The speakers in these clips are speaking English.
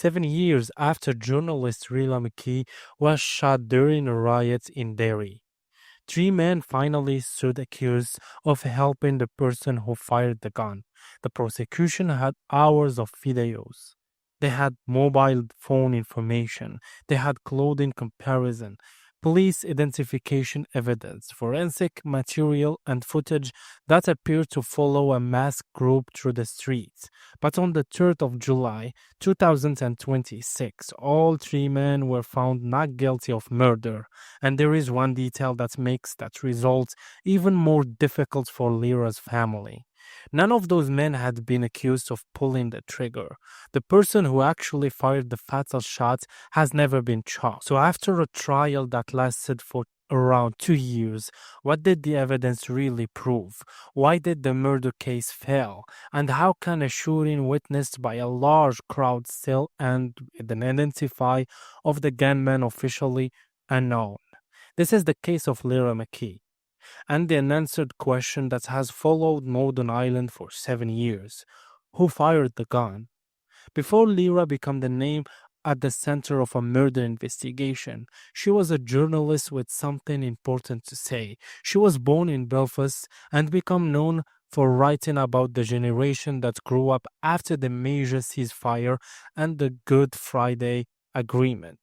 7 years after journalist Lyra McKee was shot during a riot in Derry. Three men finally stood accused of helping the person who fired the gun. The prosecution had hours of videos. They had mobile phone information. They had clothing comparison, police identification evidence, forensic material, and footage that appeared to follow a masked group through the streets. But on the 3rd of July, 2026, all three men were found not guilty of murder. And there is one detail that makes that result even more difficult for Lyra's family. None of those men had been accused of pulling the trigger. The person who actually fired the fatal shot has never been charged. So after a trial that lasted for around 2 years, what did the evidence really prove? Why did the murder case fail? And how can a shooting witnessed by a large crowd still end with an identity of the gunman officially unknown? This is the case of Lyra McKee, and the unanswered question that has followed Northern Ireland for 7 years. Who fired the gun? Before Lyra became the name at the center of a murder investigation, she was a journalist with something important to say. She was born in Belfast and became known for writing about the generation that grew up after the major ceasefire and the Good Friday Agreement.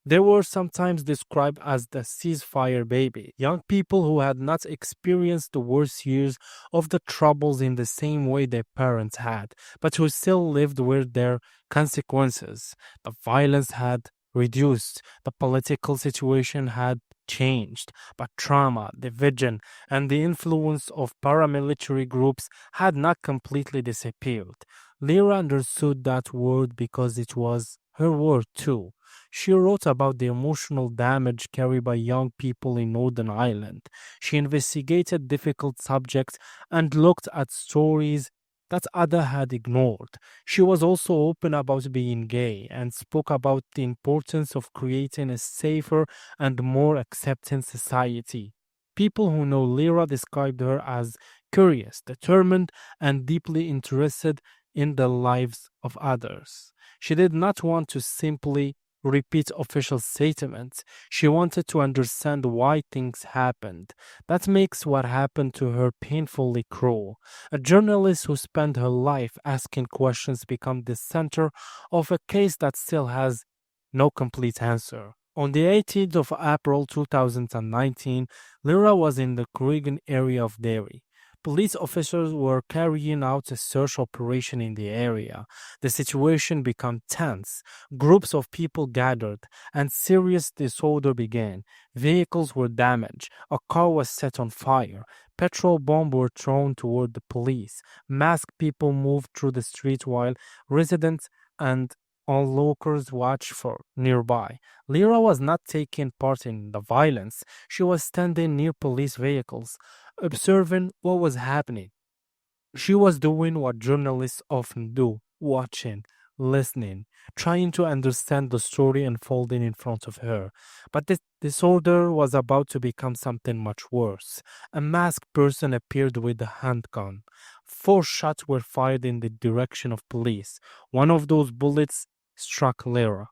They were sometimes described as the ceasefire baby, young people who had not experienced the worst years of the Troubles in the same way their parents had, but who still lived with their consequences. The violence had reduced, the political situation had changed, but trauma, division, and the influence of paramilitary groups had not completely disappeared. Lyra understood that word because it was her word too. She wrote about the emotional damage carried by young people in Northern Ireland. She investigated difficult subjects and looked at stories that others had ignored. She was also open about being gay and spoke about the importance of creating a safer and more accepting society. People who know Lyra described her as curious, determined, and deeply interested in the lives of others. She did not want to simply repeat official statements. She wanted to understand why things happened. That makes what happened to her painfully cruel. A journalist who spent her life asking questions become the center of a case that still has no complete answer. On the 18th of April 2019, Lyra was in the Creggan area of Derry. Police officers were carrying out a search operation in the area. The situation became tense. Groups of people gathered, and serious disorder began. Vehicles were damaged. A car was set on fire. Petrol bombs were thrown toward the police. Masked people moved through the street while residents and onlookers watched for nearby. Lyra was not taking part in the violence. She was standing near police vehicles, observing what was happening. She was doing what journalists often do, watching, listening, trying to understand the story unfolding in front of her. But this disorder was about to become something much worse. A masked person appeared with a handgun. 4 shots were fired in the direction of police. One of those bullets struck Lyra.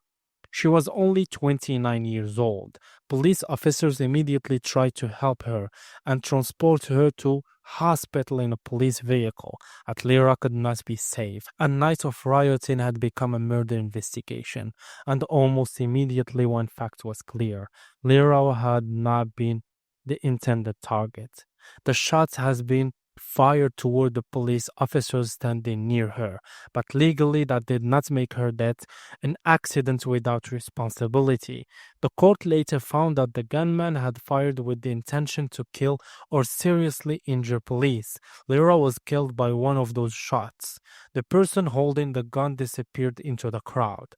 She was only 29 years old. Police officers immediately tried to help her and transport her to hospital in a police vehicle. But Lyra could not be saved. A night of rioting had become a murder investigation, and almost immediately one fact was clear. Lyra had not been the intended target. The shots had been fired toward the police officers standing near her, but legally that did not make her death an accident without responsibility. The court later found that the gunman had fired with the intention to kill or seriously injure police. Lyra was killed by one of those shots. The person holding the gun disappeared into the crowd.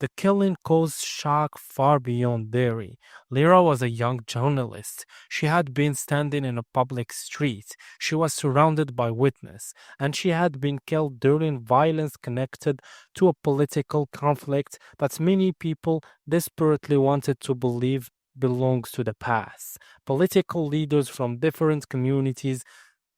The killing caused shock far beyond Derry. Lyra was a young journalist. She had been standing in a public street. She was surrounded by witnesses, and she had been killed during violence connected to a political conflict that many people desperately wanted to believe belongs to the past. Political leaders from different communities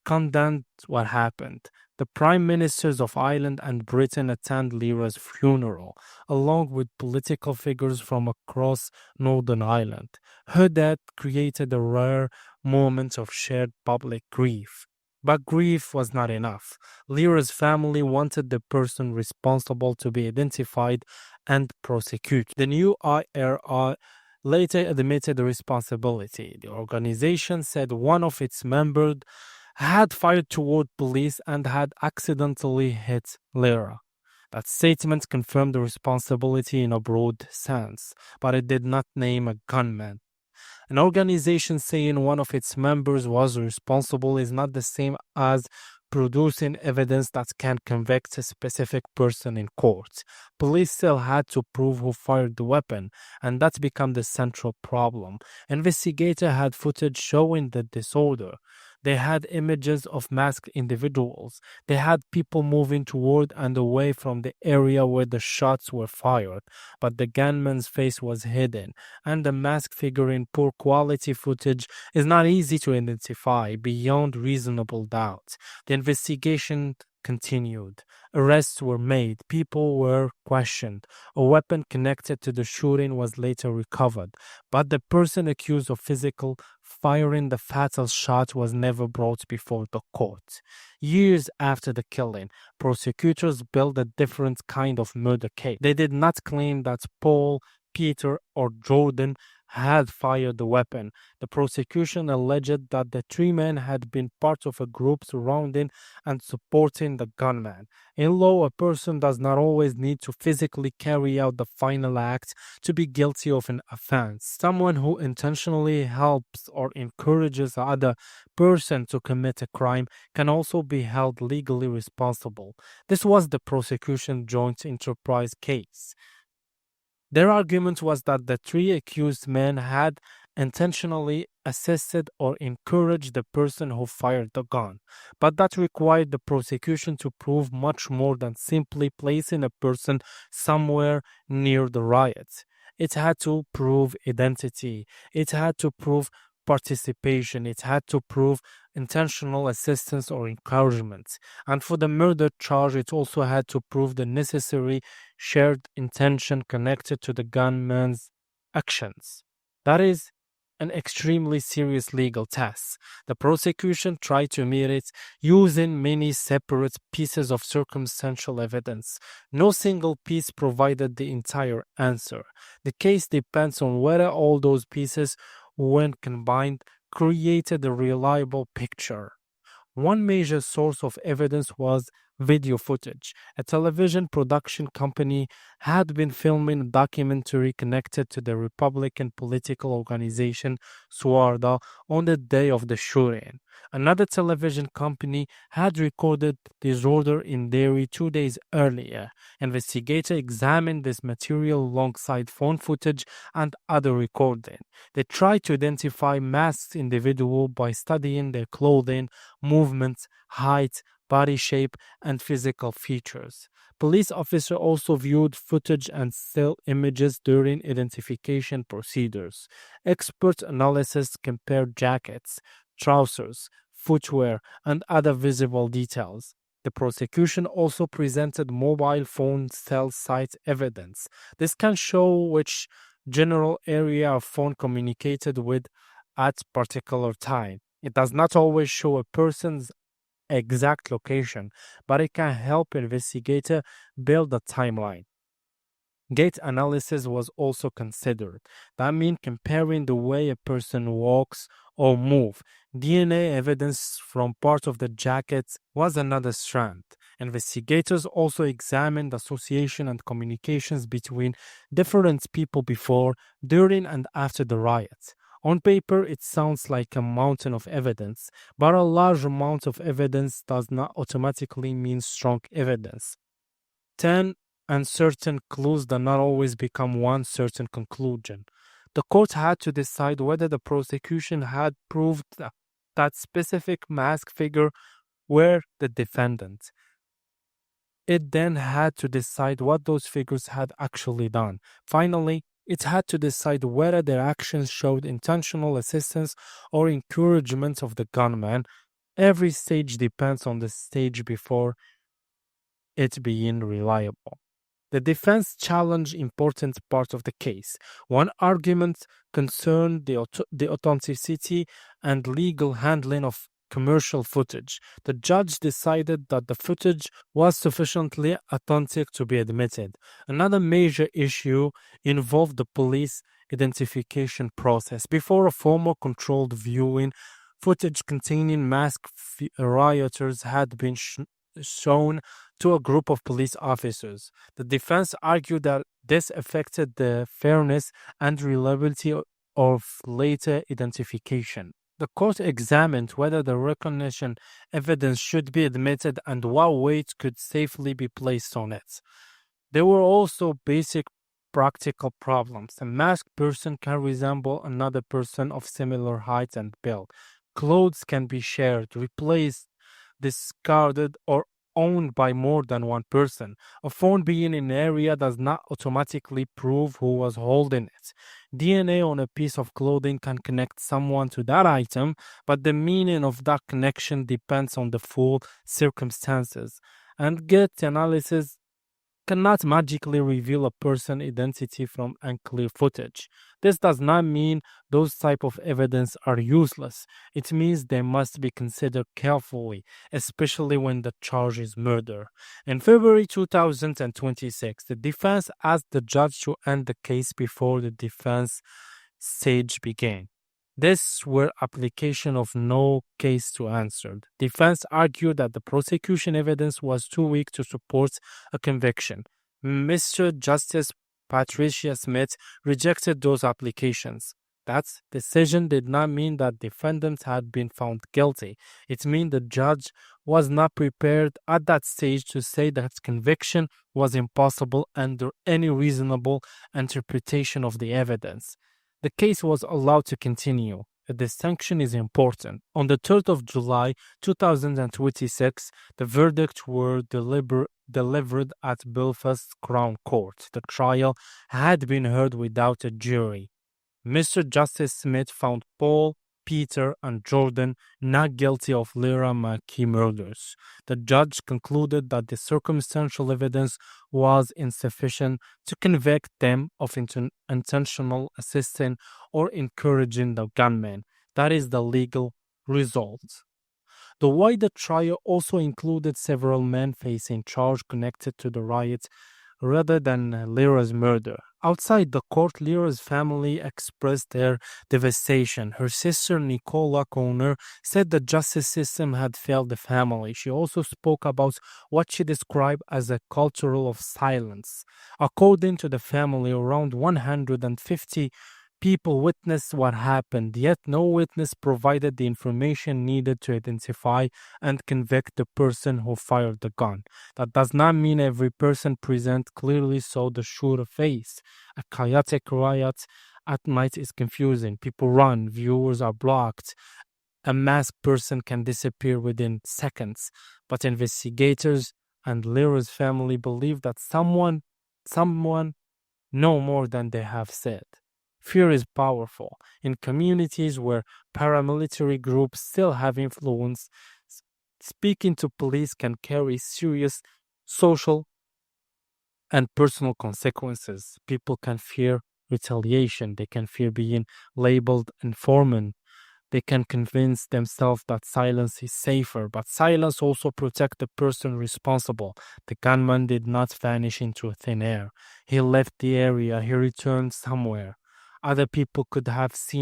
condemned what happened. The prime ministers of Ireland and Britain attend Lyra's funeral, along with political figures from across Northern Ireland. Her death created a rare moment of shared public grief. But grief was not enough. Lyra's family wanted the person responsible to be identified and prosecuted. The new IRI later admitted the responsibility. The organization said one of its members had fired toward police and had accidentally hit Lyra. That statement confirmed the responsibility in a broad sense, but it did not name a gunman. An organization saying one of its members was responsible is not the same as producing evidence that can convict a specific person in court. Police still had to prove who fired the weapon, and that became the central problem. Investigators had footage showing the disorder. They had images of masked individuals. They had people moving toward and away from the area where the shots were fired, but the gunman's face was hidden, and the masked figure in poor quality footage is not easy to identify beyond reasonable doubt. The investigation continued. Arrests were made. People were questioned. A weapon connected to the shooting was later recovered, but the person accused of physical firing the fatal shot was never brought before the court. Years after the killing, prosecutors built a different kind of murder case. They did not claim that Paul, Peter, or Jordan had fired the weapon. The prosecution alleged that the three men had been part of a group surrounding and supporting the gunman. In law, a person does not always need to physically carry out the final act to be guilty of an offense. Someone who intentionally helps or encourages other person to commit a crime can also be held legally responsible. This was the prosecution joint enterprise case. Their argument was that the three accused men had intentionally assisted or encouraged the person who fired the gun, but that required the prosecution to prove much more than simply placing a person somewhere near the riot. It had to prove identity, it had to prove participation, it had to prove intentional assistance or encouragement. And for the murder charge, it also had to prove the necessary shared intention connected to the gunman's actions. That is an extremely serious legal test. The prosecution tried to meet it using many separate pieces of circumstantial evidence. No single piece provided the entire answer. The case depends on whether all those pieces, when combined, created a reliable picture. One major source of evidence was video footage. A television production company had been filming a documentary connected to the Republican political organization Swarda on the day of the shooting. Another television company had recorded disorder in Derry 2 days earlier. Investigators examined this material alongside phone footage and other recording. They tried to identify masked individuals by studying their clothing, movements, height, body shape, and physical features. Police officers also viewed footage and still images during identification procedures. Expert analysis compared jackets, trousers, footwear, and other visible details. The prosecution also presented mobile phone cell site evidence. This can show which general area a phone communicated with at particular time. It does not always show a person's exact location, but it can help investigator build a timeline. Gait analysis was also considered. That means comparing the way a person walks or moves. DNA evidence from part of the jacket was another strand. Investigators also examined association and communications between different people before, during, and after the riot. On paper, it sounds like a mountain of evidence, but a large amount of evidence does not automatically mean strong evidence. 10 uncertain clues do not always become one certain conclusion. The court had to decide whether the prosecution had proved that specific masked figure were the defendant. It then had to decide what those figures had actually done. Finally, it had to decide whether their actions showed intentional assistance or encouragement of the gunman. Every stage depends on the stage before it being reliable. The defense challenged important part of the case. One argument concerned the authenticity and legal handling of commercial footage. The judge decided that the footage was sufficiently authentic to be admitted. Another major issue involved the police identification process. Before a formal controlled viewing, footage containing masked rioters had been shown to a group of police officers. The defense argued that this affected the fairness and reliability of later identification. The court examined whether the recognition evidence should be admitted and what weight could safely be placed on it. There were also basic practical problems. A masked person can resemble another person of similar height and build. Clothes can be shared, replaced, discarded, or owned by more than one person. A phone being in an area does not automatically prove who was holding it. DNA on a piece of clothing can connect someone to that item, but the meaning of that connection depends on the full circumstances. And gut analysis cannot magically reveal a person's identity from unclear footage. This does not mean those type of evidence are useless. It means they must be considered carefully, especially when the charge is murder. In February 2026, the defense asked the judge to end the case before the defense stage began. This were application of no case to answer. Defense argued that the prosecution evidence was too weak to support a conviction. Mr. Justice Patricia Smith rejected those applications. That decision did not mean that defendants had been found guilty. It meant the judge was not prepared at that stage to say that conviction was impossible under any reasonable interpretation of the evidence. The case was allowed to continue. A distinction is important. On the 3rd of July 2026, the verdicts were delivered at Belfast Crown Court. The trial had been heard without a jury. Mr. Justice Smith found Paul, Peter, and Jordan not guilty of Lyra McKee murders. The judge concluded that the circumstantial evidence was insufficient to convict them of intentional assisting or encouraging the gunman. That is the legal result. The wider trial also included several men facing charges connected to the riots rather than Lyra's murder. Outside the court, Lyra's family expressed their devastation. Her sister, Nicola Conner, said the justice system had failed the family. She also spoke about what she described as a culture of silence. According to the family, around 150 people witnessed what happened, yet no witness provided the information needed to identify and convict the person who fired the gun. That does not mean every person present clearly saw the shooter face. A chaotic riot at night is confusing. People run, viewers are blocked. A masked person can disappear within seconds. But investigators and Lyra's family believe that someone know more than they have said. Fear is powerful. In communities where paramilitary groups still have influence, speaking to police can carry serious social and personal consequences. People can fear retaliation. They can fear being labeled informant. They can convince themselves that silence is safer, but silence also protects the person responsible. The gunman did not vanish into thin air. He left the area. He returned somewhere. Other people could have seen